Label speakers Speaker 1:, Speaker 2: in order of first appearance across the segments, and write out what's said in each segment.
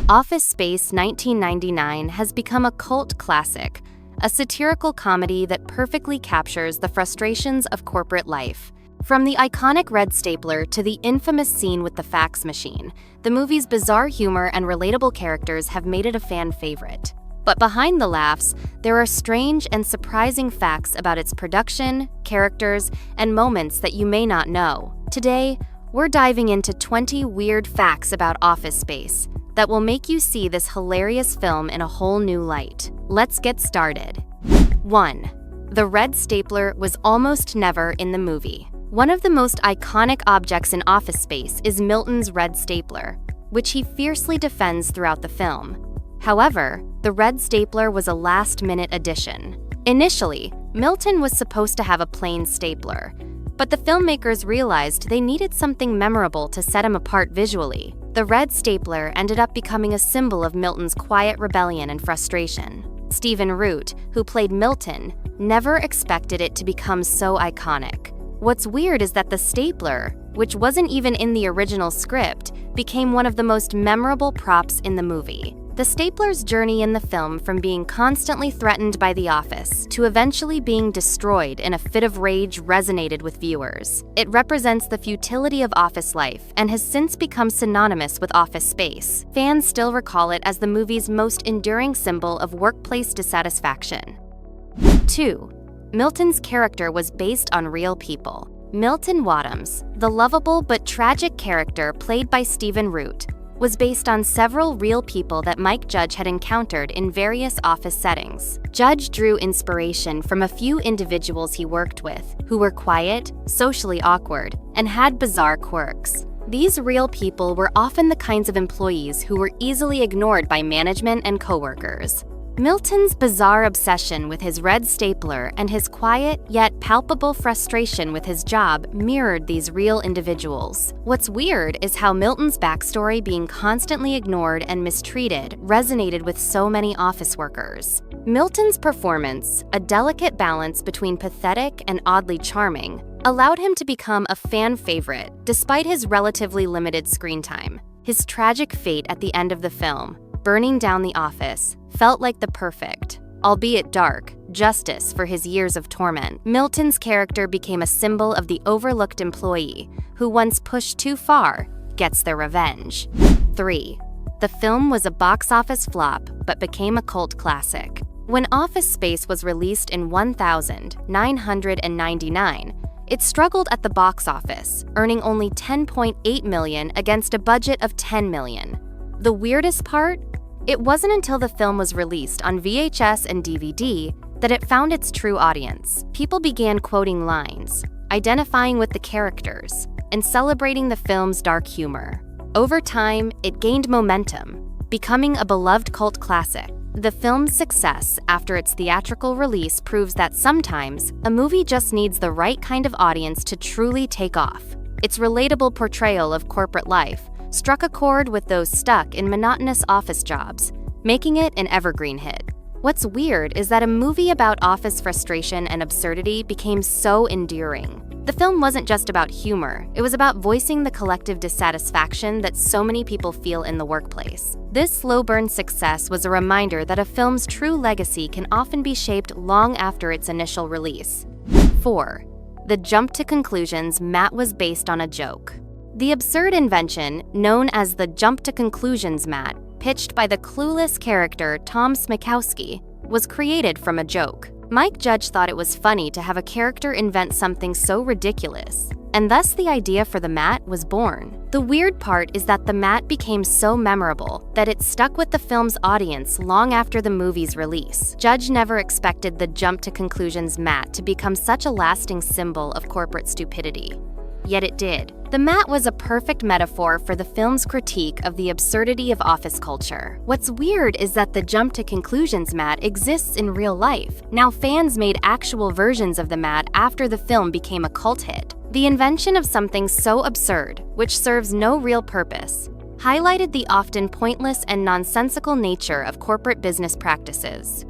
Speaker 1: Office Space 1999 has become a cult classic, a satirical comedy that perfectly captures the frustrations of corporate life. From the iconic red stapler to the infamous scene with the fax machine, the movie's bizarre humor and relatable characters have made it a fan favorite. But behind the laughs, there are strange and surprising facts about its production, characters, and moments that you may not know. Today, we're diving into 20 weird facts about Office Space that will make you see this hilarious film in a whole new light. Let's get started. 1. The red stapler was almost never in the movie. One of the most iconic objects in Office Space is Milton's red stapler, which he fiercely defends throughout the film. However, the red stapler was a last-minute addition. Initially, Milton was supposed to have a plain stapler, but the filmmakers realized they needed something memorable to set him apart visually. The red stapler ended up becoming a symbol of Milton's quiet rebellion and frustration. Stephen Root, who played Milton, never expected it to become so iconic. What's weird is that the stapler, which wasn't even in the original script, became one of the most memorable props in the movie. The stapler's journey in the film from being constantly threatened by the office to eventually being destroyed in a fit of rage resonated with viewers. It represents the futility of office life and has since become synonymous with Office Space. Fans still recall it as the movie's most enduring symbol of workplace dissatisfaction. 2. Milton's character was based on real people. Milton Wadhams, the lovable but tragic character played by Stephen Root, was based on several real people that Mike Judge had encountered in various office settings. Judge drew inspiration from a few individuals he worked with, who were quiet, socially awkward, and had bizarre quirks. These real people were often the kinds of employees who were easily ignored by management and coworkers. Milton's bizarre obsession with his red stapler and his quiet yet palpable frustration with his job mirrored these real individuals. What's weird is how Milton's backstory being constantly ignored and mistreated resonated with so many office workers. Milton's performance, a delicate balance between pathetic and oddly charming, allowed him to become a fan favorite despite his relatively limited screen time. His tragic fate at the end of the film, burning down the office, felt like the perfect, albeit dark, justice for his years of torment. Milton's character became a symbol of the overlooked employee who, once pushed too far, gets their revenge. 3. The film was a box office flop but became a cult classic. When Office Space was released in 1999, it struggled at the box office, earning only $10.8 million against a budget of $10 million. The weirdest part? It wasn't until the film was released on VHS and DVD that it found its true audience. People began quoting lines, identifying with the characters, and celebrating the film's dark humor. Over time, it gained momentum, becoming a beloved cult classic. The film's success after its theatrical release proves that sometimes a movie just needs the right kind of audience to truly take off. Its relatable portrayal of corporate life struck a chord with those stuck in monotonous office jobs, making it an evergreen hit. What's weird is that a movie about office frustration and absurdity became so enduring. The film wasn't just about humor, it was about voicing the collective dissatisfaction that so many people feel in the workplace. This slow-burn success was a reminder that a film's true legacy can often be shaped long after its initial release. 4. The jump to conclusions mat was based on a joke. The absurd invention, known as the jump to conclusions mat, pitched by the clueless character Tom Smikowski, was created from a joke. Mike Judge thought it was funny to have a character invent something so ridiculous, and thus the idea for the mat was born. The weird part is that the mat became so memorable that it stuck with the film's audience long after the movie's release. Judge never expected the jump to conclusions mat to become such a lasting symbol of corporate stupidity. Yet it did. The mat was a perfect metaphor for the film's critique of the absurdity of office culture. What's weird is that the jump to conclusions mat exists in real life. Now fans made actual versions of the mat after the film became a cult hit. The invention of something so absurd, which serves no real purpose, highlighted the often pointless and nonsensical nature of corporate business practices.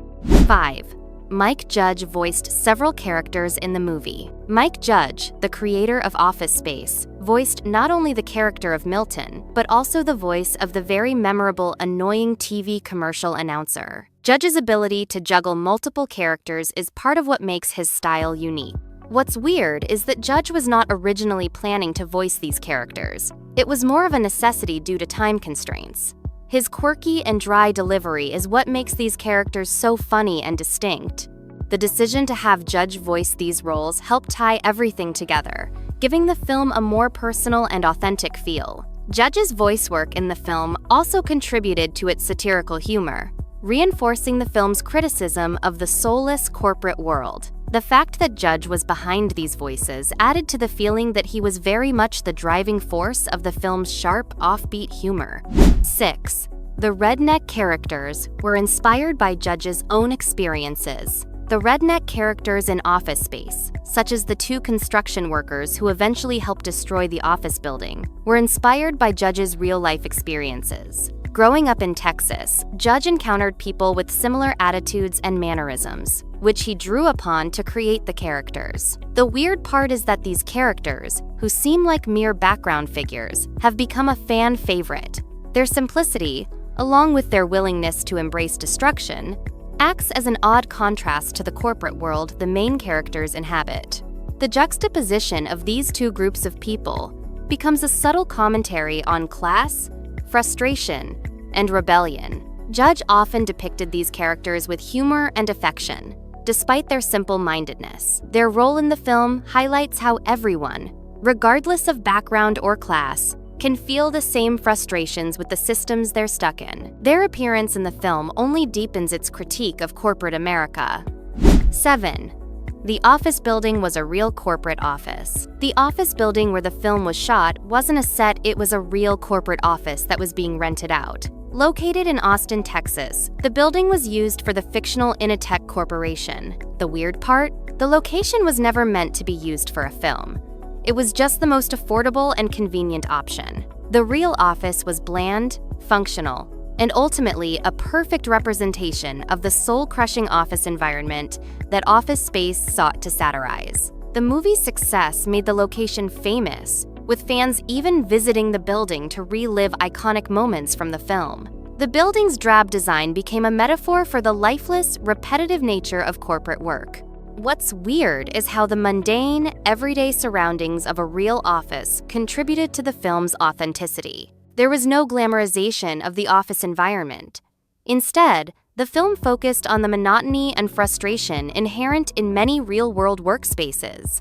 Speaker 1: 5. Mike Judge voiced several characters in the movie. Mike Judge, the creator of Office Space, voiced not only the character of Milton, but also the voice of the very memorable annoying TV commercial announcer. Judge's ability to juggle multiple characters is part of what makes his style unique. What's weird is that Judge was not originally planning to voice these characters. It was more of a necessity due to time constraints. His quirky and dry delivery is what makes these characters so funny and distinct. The decision to have Judge voice these roles helped tie everything together, giving the film a more personal and authentic feel. Judge's voice work in the film also contributed to its satirical humor, reinforcing the film's criticism of the soulless corporate world. The fact that Judge was behind these voices added to the feeling that he was very much the driving force of the film's sharp, offbeat humor. 6. The redneck characters were inspired by Judge's own experiences. The redneck characters in Office Space, such as the two construction workers who eventually helped destroy the office building, were inspired by Judge's real-life experiences. Growing up in Texas, Judge encountered people with similar attitudes and mannerisms, which he drew upon to create the characters. The weird part is that these characters, who seem like mere background figures, have become a fan favorite. Their simplicity, along with their willingness to embrace destruction, acts as an odd contrast to the corporate world the main characters inhabit. The juxtaposition of these two groups of people becomes a subtle commentary on class, frustration, and rebellion. Judge often depicted these characters with humor and affection, despite their simple-mindedness. Their role in the film highlights how everyone, regardless of background or class, can feel the same frustrations with the systems they're stuck in. Their appearance in the film only deepens its critique of corporate America. 7. The office building was a real corporate office. The office building where the film was shot wasn't a set, it was a real corporate office that was being rented out. Located in Austin, Texas, the building was used for the fictional Initech Corporation. The weird part? The location was never meant to be used for a film. It was just the most affordable and convenient option. The real office was bland, functional, and ultimately a perfect representation of the soul-crushing office environment that Office Space sought to satirize. The movie's success made the location famous, with fans even visiting the building to relive iconic moments from the film. The building's drab design became a metaphor for the lifeless, repetitive nature of corporate work. What's weird is how the mundane, everyday surroundings of a real office contributed to the film's authenticity. There was no glamorization of the office environment. Instead, the film focused on the monotony and frustration inherent in many real-world workspaces.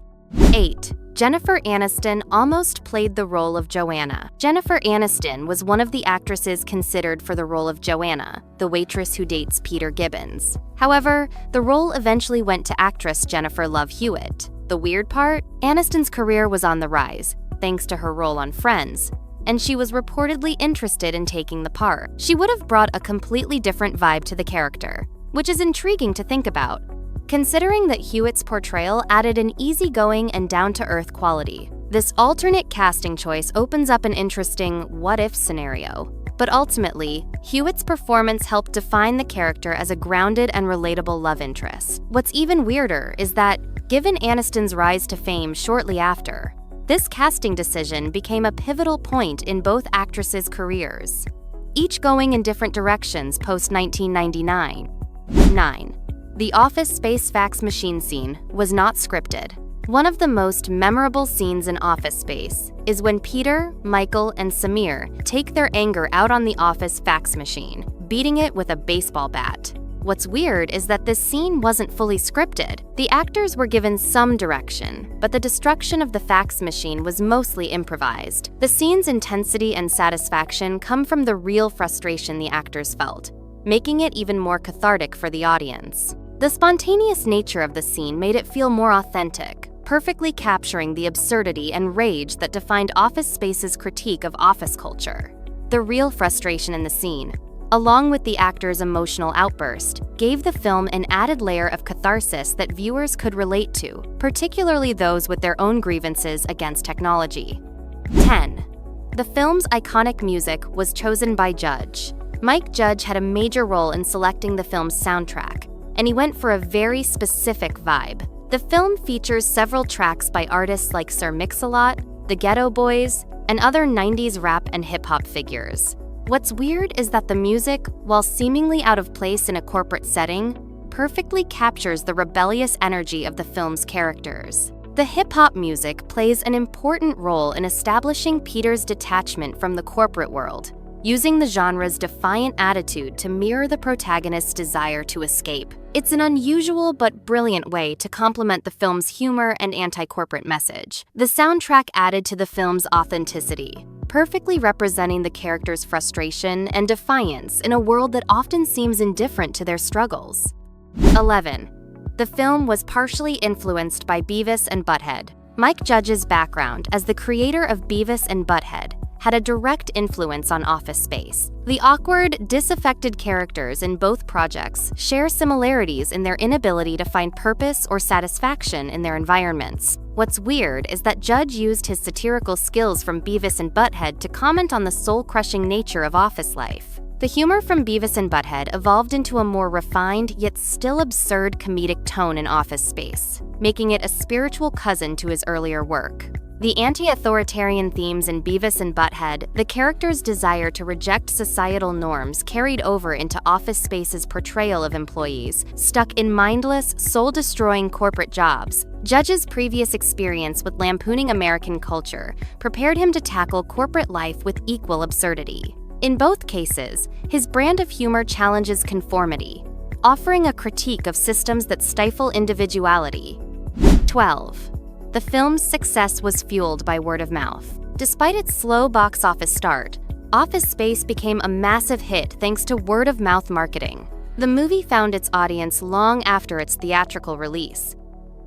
Speaker 1: 8. Jennifer Aniston almost played the role of Joanna. Jennifer Aniston was one of the actresses considered for the role of Joanna, the waitress who dates Peter Gibbons. However, the role eventually went to actress Jennifer Love Hewitt. The weird part? Aniston's career was on the rise, thanks to her role on Friends, and she was reportedly interested in taking the part. She would have brought a completely different vibe to the character, which is intriguing to think about, considering that Hewitt's portrayal added an easygoing and down-to-earth quality. This alternate casting choice opens up an interesting what-if scenario. But ultimately, Hewitt's performance helped define the character as a grounded and relatable love interest. What's even weirder is that, given Aniston's rise to fame shortly after, this casting decision became a pivotal point in both actresses' careers, each going in different directions post-1999. 9. The Office Space fax machine scene was not scripted. One of the most memorable scenes in Office Space is when Peter, Michael, and Samir take their anger out on the office fax machine, beating it with a baseball bat. What's weird is that this scene wasn't fully scripted. The actors were given some direction, but the destruction of the fax machine was mostly improvised. The scene's intensity and satisfaction come from the real frustration the actors felt, making it even more cathartic for the audience. The spontaneous nature of the scene made it feel more authentic, perfectly capturing the absurdity and rage that defined Office Space's critique of office culture. The real frustration in the scene, along with the actors' emotional outburst, gave the film an added layer of catharsis that viewers could relate to, particularly those with their own grievances against technology. 10. The film's iconic music was chosen by Judge. Mike Judge had a major role in selecting the film's soundtrack, and he went for a very specific vibe. The film features several tracks by artists like Sir Mix-a-Lot, the Ghetto Boys, and other 90s rap and hip-hop figures. What's weird is that the music, while seemingly out of place in a corporate setting, perfectly captures the rebellious energy of the film's characters. The hip-hop music plays an important role in establishing Peter's detachment from the corporate world, using the genre's defiant attitude to mirror the protagonist's desire to escape. It's an unusual but brilliant way to complement the film's humor and anti-corporate message. The soundtrack added to the film's authenticity, perfectly representing the characters' frustration and defiance in a world that often seems indifferent to their struggles. 11. The film was partially influenced by Beavis and Butthead. Mike Judge's background as the creator of Beavis and Butthead had a direct influence on Office Space. The awkward, disaffected characters in both projects share similarities in their inability to find purpose or satisfaction in their environments. What's weird is that Judge used his satirical skills from Beavis and Butthead to comment on the soul-crushing nature of office life. The humor from Beavis and Butthead evolved into a more refined yet still absurd comedic tone in Office Space, making it a spiritual cousin to his earlier work. The anti-authoritarian themes in Beavis and Butthead, the characters' desire to reject societal norms carried over into Office Space's portrayal of employees stuck in mindless, soul-destroying corporate jobs. Judge's previous experience with lampooning American culture prepared him to tackle corporate life with equal absurdity. In both cases, his brand of humor challenges conformity, offering a critique of systems that stifle individuality. 12. The film's success was fueled by word of mouth. Despite its slow box office start, Office Space became a massive hit thanks to word-of-mouth marketing. The movie found its audience long after its theatrical release,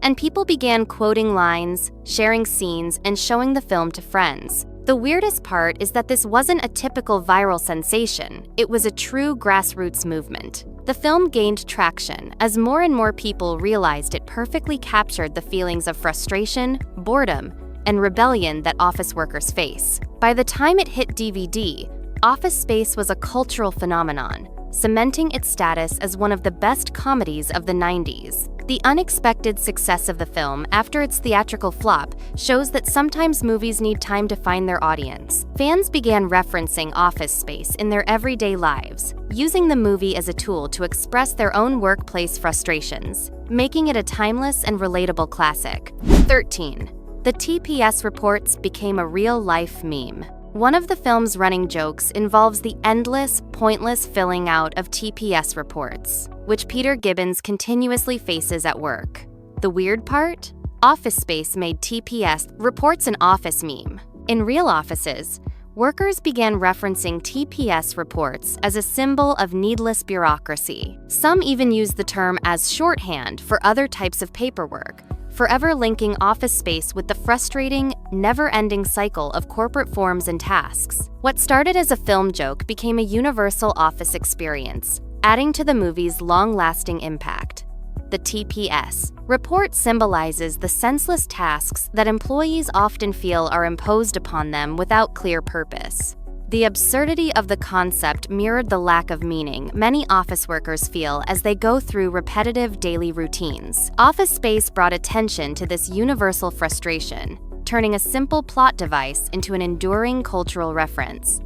Speaker 1: and people began quoting lines, sharing scenes, and showing the film to friends. The weirdest part is that this wasn't a typical viral sensation, it was a true grassroots movement. The film gained traction as more and more people realized it perfectly captured the feelings of frustration, boredom, and rebellion that office workers face. By the time it hit DVD, Office Space was a cultural phenomenon, cementing its status as one of the best comedies of the 90s. The unexpected success of the film after its theatrical flop shows that sometimes movies need time to find their audience. Fans began referencing Office Space in their everyday lives, using the movie as a tool to express their own workplace frustrations, making it a timeless and relatable classic. 13. The T.P.S. reports became a real-life meme. One of the film's running jokes involves the endless, pointless filling out of T.P.S. reports, which Peter Gibbons continuously faces at work. The weird part? Office Space made T.P.S. reports an office meme. In real offices, workers began referencing T.P.S. reports as a symbol of needless bureaucracy. Some even used the term as shorthand for other types of paperwork, forever linking Office Space with the frustrating, never-ending cycle of corporate forms and tasks. What started as a film joke became a universal office experience, adding to the movie's long-lasting impact. The T.P.S. report symbolizes the senseless tasks that employees often feel are imposed upon them without clear purpose. The absurdity of the concept mirrored the lack of meaning many office workers feel as they go through repetitive daily routines. Office Space brought attention to this universal frustration, turning a simple plot device into an enduring cultural reference.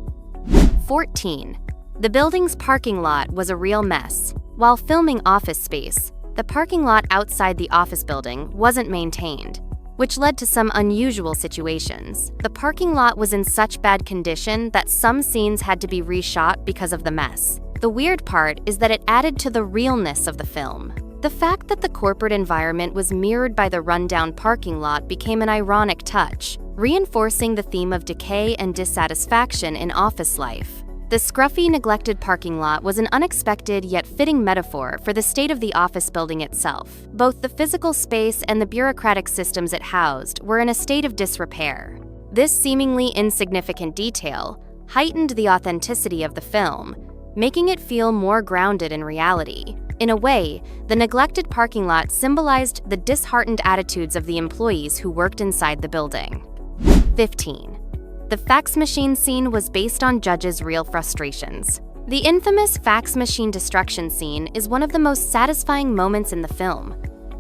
Speaker 1: 14. The building's parking lot was a real mess. While filming Office Space, the parking lot outside the office building wasn't maintained, which led to some unusual situations. The parking lot was in such bad condition that some scenes had to be reshot because of the mess. The weird part is that it added to the realness of the film. The fact that the corporate environment was mirrored by the rundown parking lot became an ironic touch, reinforcing the theme of decay and dissatisfaction in office life. The scruffy, neglected parking lot was an unexpected yet fitting metaphor for the state of the office building itself. Both the physical space and the bureaucratic systems it housed were in a state of disrepair. This seemingly insignificant detail heightened the authenticity of the film, making it feel more grounded in reality. In a way, the neglected parking lot symbolized the disheartened attitudes of the employees who worked inside the building. 15. The fax machine scene was based on Judge's real frustrations. The infamous fax machine destruction scene is one of the most satisfying moments in the film.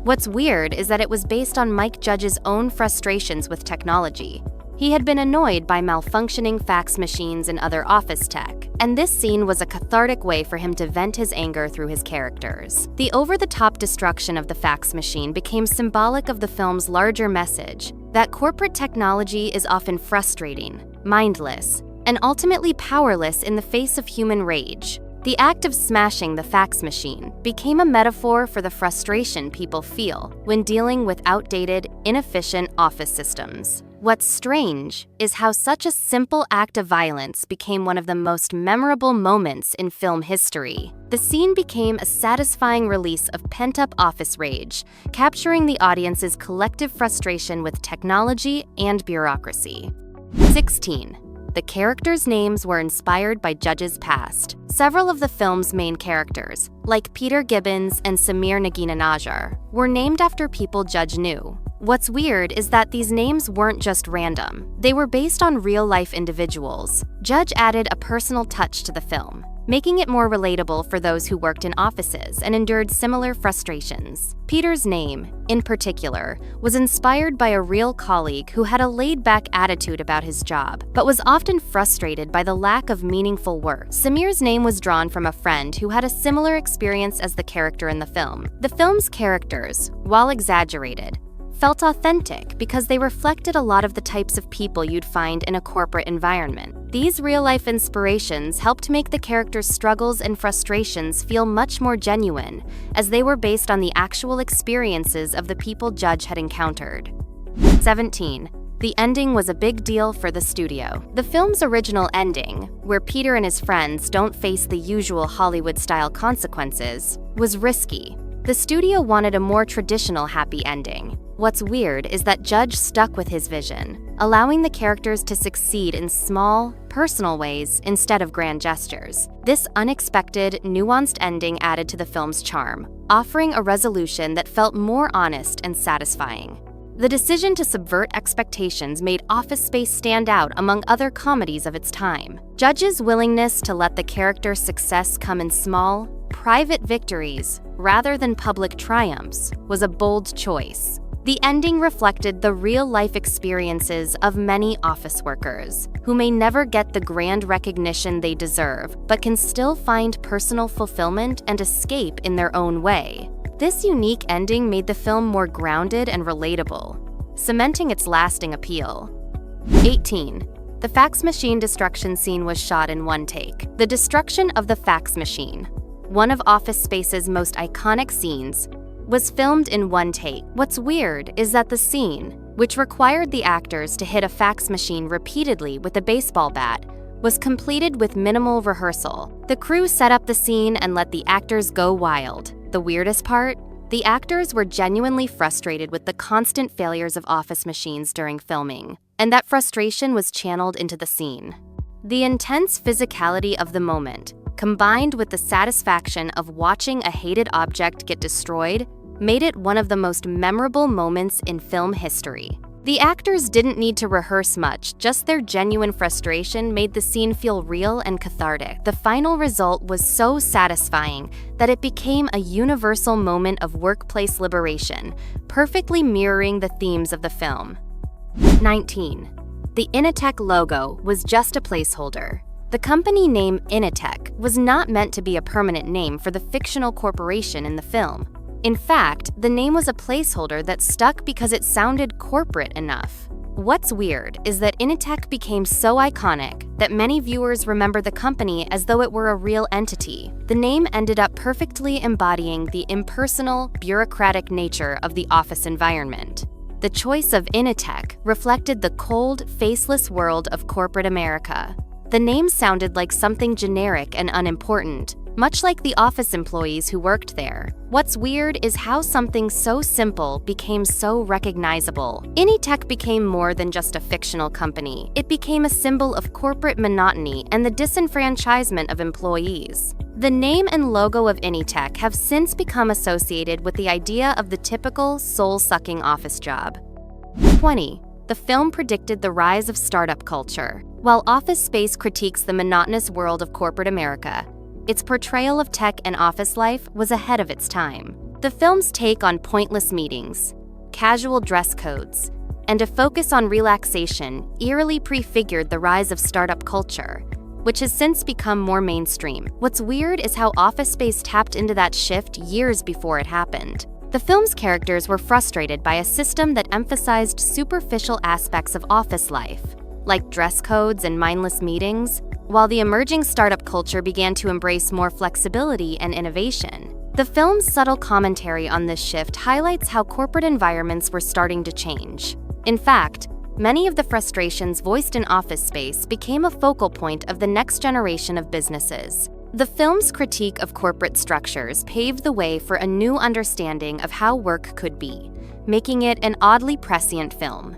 Speaker 1: What's weird is that it was based on Mike Judge's own frustrations with technology. He had been annoyed by malfunctioning fax machines and other office tech, and this scene was a cathartic way for him to vent his anger through his characters. The over-the-top destruction of the fax machine became symbolic of the film's larger message that corporate technology is often frustrating, mindless, and ultimately powerless in the face of human rage. The act of smashing the fax machine became a metaphor for the frustration people feel when dealing with outdated, inefficient office systems. What's strange is how such a simple act of violence became one of the most memorable moments in film history. The scene became a satisfying release of pent-up office rage, capturing the audience's collective frustration with technology and bureaucracy. 16. The characters' names were inspired by Judge's past. Several of the film's main characters, like Peter Gibbons and Samir Naginanajar, were named after people Judge knew. What's weird is that these names weren't just random. They were based on real-life individuals. Judge added a personal touch to the film, making it more relatable for those who worked in offices and endured similar frustrations. Peter's name, in particular, was inspired by a real colleague who had a laid-back attitude about his job, but was often frustrated by the lack of meaningful work. Samir's name was drawn from a friend who had a similar experience as the character in the film. The film's characters, while exaggerated, felt authentic because they reflected a lot of the types of people you'd find in a corporate environment. These real-life inspirations helped make the characters' struggles and frustrations feel much more genuine, as they were based on the actual experiences of the people Judge had encountered. 17. The ending was a big deal for the studio. The film's original ending, where Peter and his friends don't face the usual Hollywood-style consequences, was risky. The studio wanted a more traditional happy ending. What's weird is that Judge stuck with his vision, allowing the characters to succeed in small, personal ways instead of grand gestures. This unexpected, nuanced ending added to the film's charm, offering a resolution that felt more honest and satisfying. The decision to subvert expectations made Office Space stand out among other comedies of its time. Judge's willingness to let the character's success come in small, private victories rather than public triumphs was a bold choice. The ending reflected the real-life experiences of many office workers, who may never get the grand recognition they deserve, but can still find personal fulfillment and escape in their own way. This unique ending made the film more grounded and relatable, cementing its lasting appeal. 18. The fax machine destruction scene was shot in one take. The destruction of the fax machine, one of Office Space's most iconic scenes, was filmed in one take. What's weird is that the scene, which required the actors to hit a fax machine repeatedly with a baseball bat, was completed with minimal rehearsal. The crew set up the scene and let the actors go wild. The weirdest part? The actors were genuinely frustrated with the constant failures of office machines during filming, and that frustration was channeled into the scene. The intense physicality of the moment, combined with the satisfaction of watching a hated object get destroyed, made it one of the most memorable moments in film history. The actors didn't need to rehearse much, just their genuine frustration made the scene feel real and cathartic. The final result was so satisfying that it became a universal moment of workplace liberation, perfectly mirroring the themes of the film. 19. The Initech logo was just a placeholder. The company name Initech was not meant to be a permanent name for the fictional corporation in the film. In fact, the name was a placeholder that stuck because it sounded corporate enough. What's weird is that Initech became so iconic that many viewers remember the company as though it were a real entity. The name ended up perfectly embodying the impersonal, bureaucratic nature of the office environment. The choice of Initech reflected the cold, faceless world of corporate America. The name sounded like something generic and unimportant, much like the office employees who worked there. What's weird is how something so simple became so recognizable. Initech became more than just a fictional company. It became a symbol of corporate monotony and the disenfranchisement of employees. The name and logo of Initech have since become associated with the idea of the typical soul-sucking office job. 20. The film predicted the rise of startup culture. While Office Space critiques the monotonous world of corporate America, its portrayal of tech and office life was ahead of its time. The film's take on pointless meetings, casual dress codes, and a focus on relaxation eerily prefigured the rise of startup culture, which has since become more mainstream. What's weird is how Office Space tapped into that shift years before it happened. The film's characters were frustrated by a system that emphasized superficial aspects of office life, like dress codes and mindless meetings, while the emerging startup culture began to embrace more flexibility and innovation. The film's subtle commentary on this shift highlights how corporate environments were starting to change. In fact, many of the frustrations voiced in Office Space became a focal point of the next generation of businesses. The film's critique of corporate structures paved the way for a new understanding of how work could be, making it an oddly prescient film.